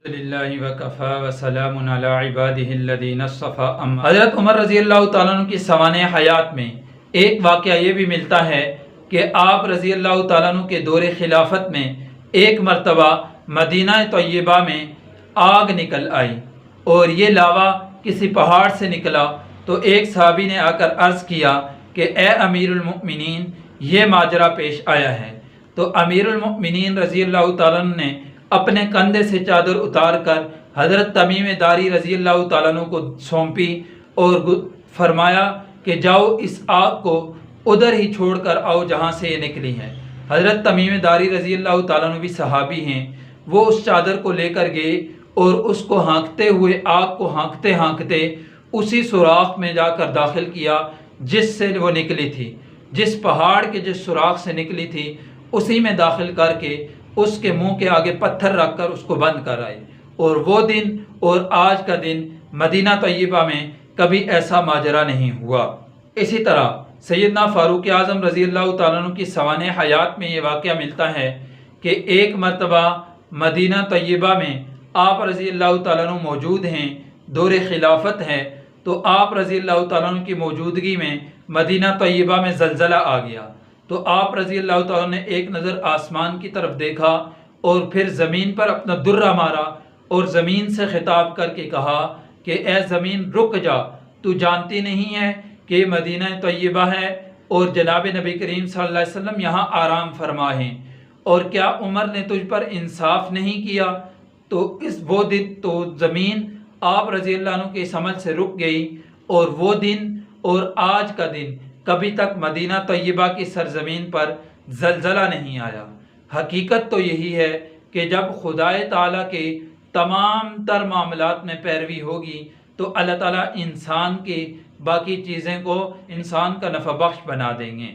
للہ وکفا وسلام علی عبادہ الذین اصطفیٰ حضرت عمر رضی اللہ تعالیٰ عنہ کی سوانح حیات میں ایک واقعہ یہ بھی ملتا ہے کہ آپ رضی اللہ تعالیٰ عنہ کے دور خلافت میں ایک مرتبہ مدینہ طیبہ میں آگ نکل آئی اور یہ لاوا کسی پہاڑ سے نکلا، تو ایک صحابی نے آ کر عرض کیا کہ اے امیر المؤمنین، یہ ماجرا پیش آیا ہے۔ تو امیر المؤمنین رضی اللہ تعالیٰ عنہ نے اپنے کندھے سے چادر اتار کر حضرت تمیم داری رضی اللہ تعالیٰ عنہ کو سونپی اور فرمایا کہ جاؤ اس آگ کو ادھر ہی چھوڑ کر آؤ جہاں سے یہ نکلی ہے۔ حضرت تمیم داری رضی اللہ تعالیٰ عنہ بھی صحابی ہیں، وہ اس چادر کو لے کر گئے اور اس کو ہانکتے ہوئے آگ کو ہانکتے ہانکتے اسی سوراخ میں جا کر داخل کیا جس سے وہ نکلی تھی، جس پہاڑ کے جس سوراخ سے نکلی تھی اسی میں داخل کر کے اس کے منہ کے آگے پتھر رکھ کر اس کو بند کر آئے۔ اور وہ دن اور آج کا دن مدینہ طیبہ میں کبھی ایسا ماجرا نہیں ہوا۔ اسی طرح سیدنا فاروق اعظم رضی اللہ تعالیٰ عنہ کی سوانح حیات میں یہ واقعہ ملتا ہے کہ ایک مرتبہ مدینہ طیبہ میں آپ رضی اللہ تعالیٰ عنہ موجود ہیں، دور خلافت ہے، تو آپ رضی اللہ تعالیٰ عنہ کی موجودگی میں مدینہ طیبہ میں زلزلہ آ گیا۔ تو آپ رضی اللہ تعالیٰ نے ایک نظر آسمان کی طرف دیکھا اور پھر زمین پر اپنا درہ مارا اور زمین سے خطاب کر کے کہا کہ اے زمین رک جا، تو جانتی نہیں ہے کہ مدینہ طیبہ ہے اور جناب نبی کریم صلی اللہ علیہ وسلم یہاں آرام فرما ہیں، اور کیا عمر نے تجھ پر انصاف نہیں کیا؟ تو وہ دن تو زمین آپ رضی اللہ عنہ کی سمجھ سے رک گئی، اور وہ دن اور آج کا دن کبھی تک مدینہ طیبہ کی سرزمین پر زلزلہ نہیں آیا۔ حقیقت تو یہی ہے کہ جب خدائے تعالیٰ کے تمام تر معاملات میں پیروی ہوگی تو اللہ تعالیٰ انسان کی باقی چیزیں کو انسان کا نفع بخش بنا دیں گے۔